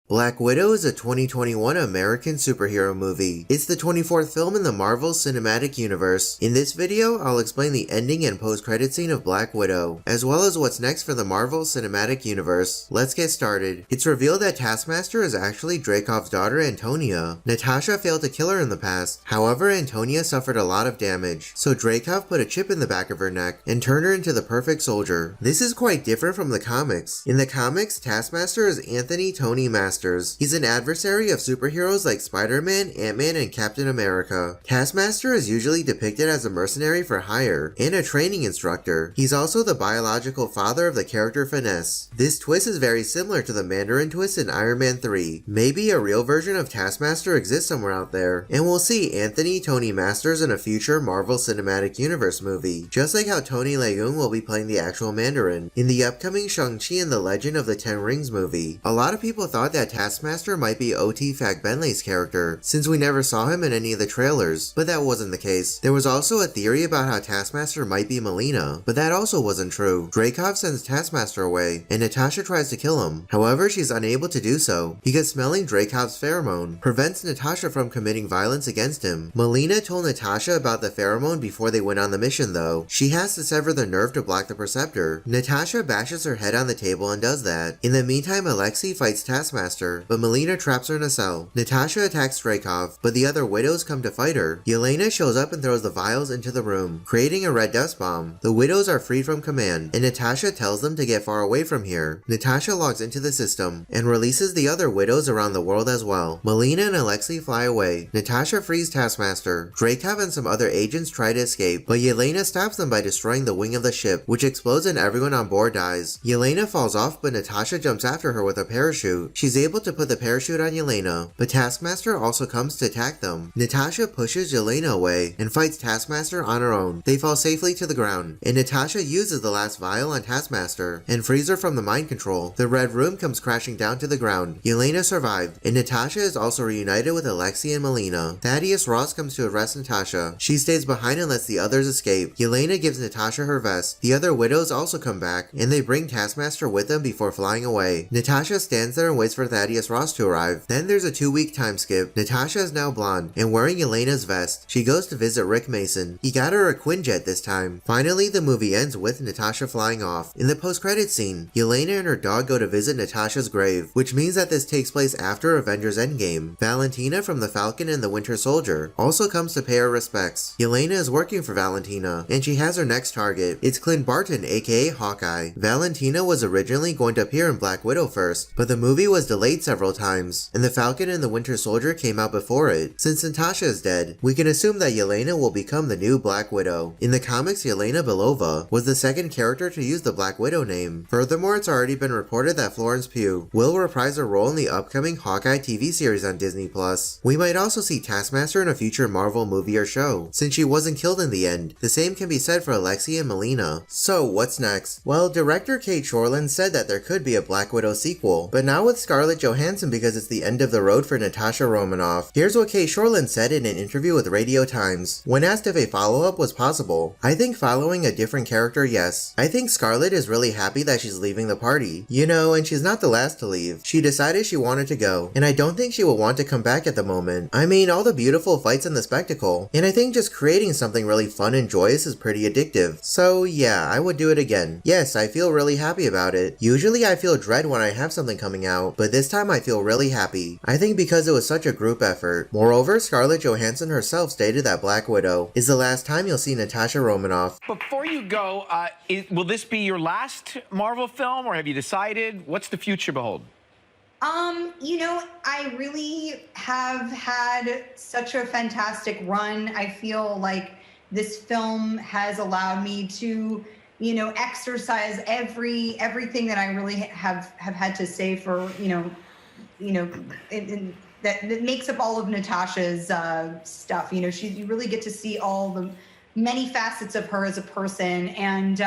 Black Widow is a 2021 American superhero movie. It's the 24th film in the Marvel Cinematic Universe. In this video, I'll explain the ending and post-credit scene of Black Widow, as well as what's next for the Marvel Cinematic Universe. Let's get started. It's revealed that Taskmaster is actually Dreykov's daughter Antonia. Natasha failed to kill her in the past, however Antonia suffered a lot of damage, so Dreykov put a chip in the back of her neck and turned her into the perfect soldier. This is quite different from the comics. In the comics, Taskmaster is Anthony Tony Masters. He's an adversary of superheroes like Spider-Man, Ant-Man, and Captain America. Taskmaster is usually depicted as a mercenary for hire and a training instructor. He's also the biological father of the character Finesse. This twist is very similar to the Mandarin twist in Iron Man 3. Maybe a real version of Taskmaster exists somewhere out there, and we'll see Anthony Tony Masters in a future Marvel Cinematic Universe movie, just like how Tony Leung will be playing the actual Mandarin in the upcoming Shang-Chi and the Legend of the Ten Rings movie. A lot of people thought that Taskmaster might be O.T. Fagbenley's character, since we never saw him in any of the trailers, but that wasn't the case. There was also a theory about how Taskmaster might be Melina, but that also wasn't true. Dreykov sends Taskmaster away, and Natasha tries to kill him. However, she's unable to do so, because smelling Dreykov's pheromone prevents Natasha from committing violence against him. Melina told Natasha about the pheromone before they went on the mission though. She has to sever the nerve to block the Perceptor. Natasha bashes her head on the table and does that. In the meantime, Alexei fights Taskmaster, but Melina traps her in a cell. Natasha attacks Dreykov, but the other widows come to fight her. Yelena shows up and throws the vials into the room, creating a red dust bomb. The widows are freed from command, and Natasha tells them to get far away from here. Natasha logs into the system, and releases the other widows around the world as well. Melina and Alexei fly away. Natasha frees Taskmaster. Dreykov and some other agents try to escape, but Yelena stops them by destroying the wing of the ship, which explodes and everyone on board dies. Yelena falls off, but Natasha jumps after her with a parachute. She's able to put the parachute on Yelena, but Taskmaster also comes to attack them. Natasha pushes Yelena away and fights Taskmaster on her own. They fall safely to the ground, and Natasha uses the last vial on Taskmaster and frees her from the mind control. The red room comes crashing down to the ground. Yelena survived, and Natasha is also reunited with Alexei and Melina. Thaddeus Ross comes to arrest Natasha. She stays behind and lets the others escape. Yelena gives Natasha her vest. The other widows also come back, and they bring Taskmaster with them before flying away. Natasha stands there and waits for Thaddeus Ross to arrive. Then there's a 2-week time skip. Natasha is now blonde and wearing Yelena's vest. She goes to visit Rick Mason. He got her a Quinjet this time. Finally, the movie ends with Natasha flying off. In the post-credits scene, Yelena and her dog go to visit Natasha's grave, which means that this takes place after Avengers Endgame. Valentina from the Falcon and the Winter Soldier also comes to pay her respects. Yelena is working for Valentina, and she has her next target. It's Clint Barton, aka Hawkeye. Valentina was originally going to appear in Black Widow first, but the movie was delayed several times, and the Falcon and the Winter Soldier came out before it. Since Natasha is dead, we can assume that Yelena will become the new Black Widow. In the comics, Yelena Belova was the second character to use the Black Widow name. Furthermore, it's already been reported that Florence Pugh will reprise her role in the upcoming Hawkeye TV series on Disney+. We might also see Taskmaster in a future Marvel movie or show, since she wasn't killed in the end. The same can be said for Alexei and Melina. So, what's next? Well, director Kate Shortland said that there could be a Black Widow sequel, but not with Scarlett Johansson because it's the end of the road for Natasha Romanoff. Here's what Kate Shortland said in an interview with Radio Times. When asked if a follow-up was possible, "I think following a different character, yes. I think Scarlett is really happy that she's leaving the party. You know, and she's not the last to leave. She decided she wanted to go, and I don't think she will want to come back at the moment. I mean, all the beautiful fights and the spectacle, and I think just creating something really fun and joyous is pretty addictive. So yeah, I would do it again. Yes, I feel really happy about it. Usually I feel dread when I have something coming out, but this time I feel really happy. I think because it was such a group effort." Moreover, Scarlett Johansson herself stated that Black Widow is the last time you'll see Natasha Romanoff. Before you go, will this be your last Marvel film, or have you decided? What's the future behold? You know, I really have had such a fantastic run. I feel like this film has allowed me to, you know, exercise everything that I really have had to say for, that makes up all of Natasha's stuff. You know, you really get to see all the many facets of her as a person, and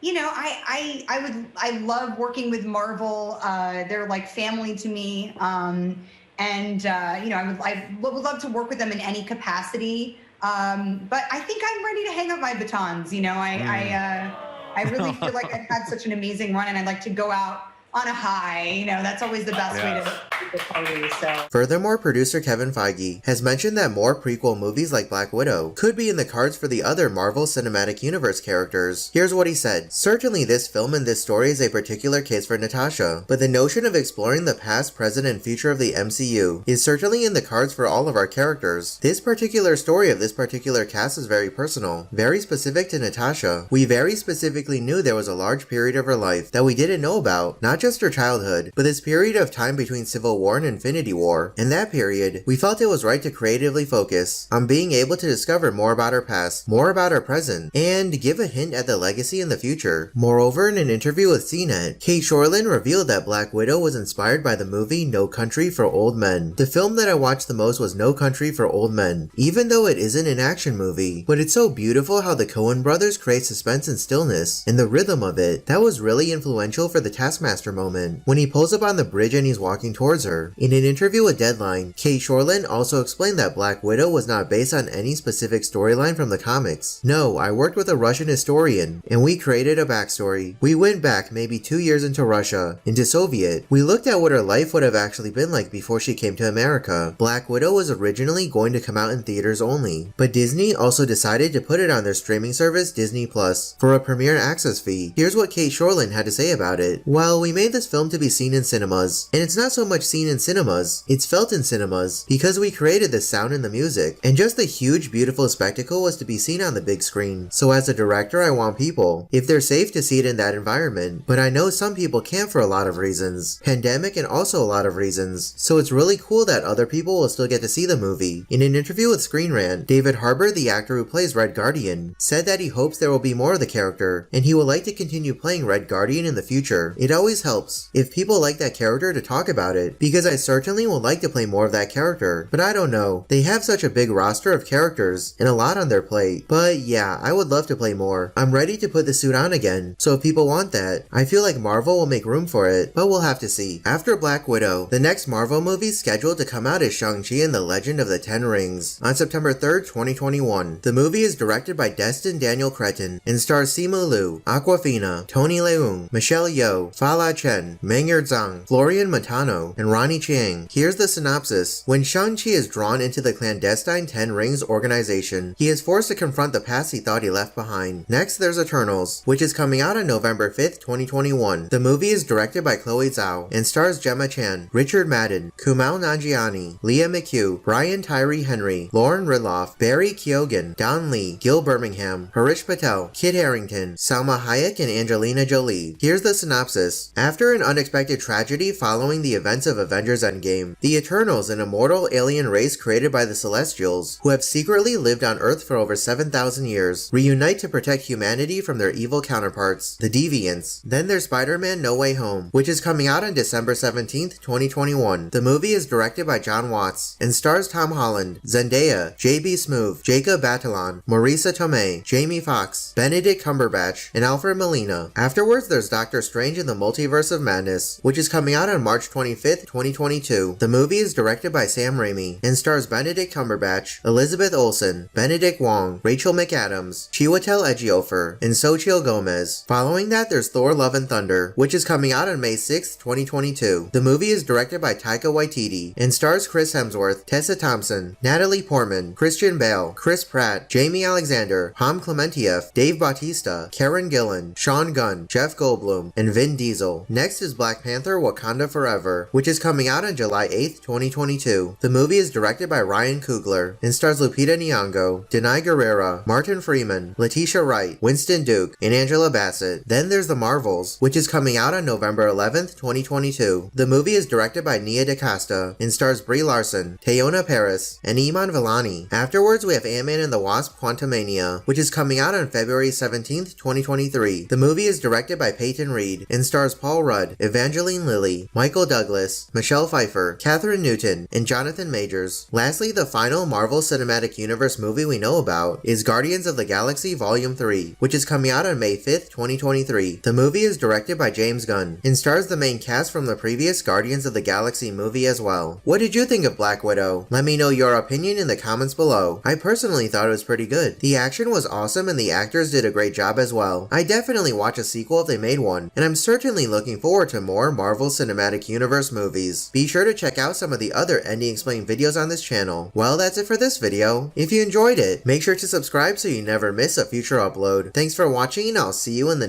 you know, I love working with Marvel. They're like family to me, and you know, I would love to work with them in any capacity. But I think I'm ready to hang up my batons. You know, I really feel like I've had such an amazing run, and I'd like to go out on a high. You know, that's always the best way to keep the party. So. Furthermore, producer Kevin Feige has mentioned that more prequel movies like Black Widow could be in the cards for the other Marvel Cinematic Universe characters. Here's what he said. Certainly this film and this story is a particular case for Natasha, but the notion of exploring the past, present, and future of the MCU is certainly in the cards for all of our characters. This particular story of this particular cast is very personal, very specific to Natasha. We very specifically knew there was a large period of her life that we didn't know about, not just her childhood, but this period of time between Civil War and Infinity War. In that period, we felt it was right to creatively focus on being able to discover more about her past, more about her present, and give a hint at the legacy in the future. Moreover, in an interview with CNET, Kate Shortland revealed that Black Widow was inspired by the movie No Country for Old Men. The film that I watched the most was No Country for Old Men, even though it isn't an action movie, but it's so beautiful how the Coen brothers create suspense and stillness, and the rhythm of it, that was really influential for the Taskmaster moment, when he pulls up on the bridge and he's walking towards her. In an interview with Deadline, Kate Shortland also explained that Black Widow was not based on any specific storyline from the comics. No, I worked with a Russian historian, and we created a backstory. We went back maybe 2 years into Russia, into Soviet. We looked at what her life would have actually been like before she came to America. Black Widow was originally going to come out in theaters only, but Disney also decided to put it on their streaming service Disney Plus for a premiere access fee. Here's what Kate Shortland had to say about it. Well, we made this film to be seen in cinemas, and it's not so much seen in cinemas, it's felt in cinemas, because we created the sound and the music, and just the huge beautiful spectacle was to be seen on the big screen. So as a director, I want people, if they're safe, to see it in that environment, but I know some people can't for a lot of reasons, pandemic and also a lot of reasons, so it's really cool that other people will still get to see the movie. In an interview with Screen Rant, David Harbour, the actor who plays Red Guardian, said that he hopes there will be more of the character, and he would like to continue playing Red Guardian in the future. It always helps if people like that character to talk about it, because I certainly would like to play more of that character, but I don't know. They have such a big roster of characters and a lot on their plate, but yeah, I would love to play more. I'm ready to put the suit on again, so if people want that, I feel like Marvel will make room for it, but we'll have to see. After Black Widow, the next Marvel movie scheduled to come out is Shang-Chi and the Legend of the Ten Rings on September 3rd, 2021. The movie is directed by Destin Daniel Cretton and stars Simu Liu, Awkwafina, Tony Leung, Michelle Yeoh, Fala Chen, Meng'er Zhang, Florian Montano, and Ronnie Chiang. Here's the synopsis. When Shang-Chi is drawn into the clandestine Ten Rings organization, he is forced to confront the past he thought he left behind. Next, there's Eternals, which is coming out on November 5th, 2021. The movie is directed by Chloe Zhao and stars Gemma Chan, Richard Madden, Kumail Nanjiani, Leah McHugh, Brian Tyree Henry, Lauren Ridloff, Barry Keoghan, Don Lee, Gil Birmingham, Harish Patel, Kit Harington, Salma Hayek, and Angelina Jolie. Here's the synopsis. After an unexpected tragedy following the events of Avengers Endgame, the Eternals, an immortal alien race created by the Celestials, who have secretly lived on Earth for over 7,000 years, reunite to protect humanity from their evil counterparts, the Deviants. Then there's Spider-Man No Way Home, which is coming out on December 17th, 2021. The movie is directed by John Watts and stars Tom Holland, Zendaya, J.B. Smoove, Jacob Batalon, Marisa Tomei, Jamie Foxx, Benedict Cumberbatch, and Alfred Molina. Afterwards, there's Doctor Strange in the Multiverse of Madness, which is coming out on March 25th, 2022. The movie is directed by Sam Raimi and stars Benedict Cumberbatch, Elizabeth Olsen, Benedict Wong, Rachel McAdams, Chiwetel Ejiofor, and Xochitl Gomez. Following that, there's Thor Love and Thunder, which is coming out on May 6th, 2022. The movie is directed by Taika Waititi and stars Chris Hemsworth, Tessa Thompson, Natalie Portman, Christian Bale, Chris Pratt, Jamie Alexander, Ham Clementieff, Dave Bautista, Karen Gillan, Sean Gunn, Jeff Goldblum, and Vin Diesel. Next is Black Panther Wakanda Forever, which is coming out on July 8th, 2022. The movie is directed by Ryan Coogler and stars Lupita Nyong'o, Denai Guerrera, Martin Freeman, Letitia Wright, Winston Duke, and Angela Bassett. Then there's The Marvels, which is coming out on November 11th, 2022. The movie is directed by Nia DaCosta and stars Brie Larson, Teyonah Parris, and Iman Vellani. Afterwards, we have Ant-Man and the Wasp Quantumania, which is coming out on February 17th, 2023. The movie is directed by Peyton Reed and stars Paul Rudd, Evangeline Lilly, Michael Douglas, Michelle Pfeiffer, Catherine Newton, and Jonathan Majors. Lastly, the final Marvel Cinematic Universe movie we know about is Guardians of the Galaxy Volume 3, which is coming out on May 5th, 2023. The movie is directed by James Gunn and stars the main cast from the previous Guardians of the Galaxy movie as well. What did you think of Black Widow? Let me know your opinion in the comments below. I personally thought it was pretty good. The action was awesome and the actors did a great job as well. I definitely watch a sequel if they made one, and I'm certainly looking looking forward to more Marvel Cinematic Universe movies. Be sure to check out some of the other Ending Explained videos on this channel. Well, that's it for this video. If you enjoyed it, make sure to subscribe so you never miss a future upload. Thanks for watching, and I'll see you in the next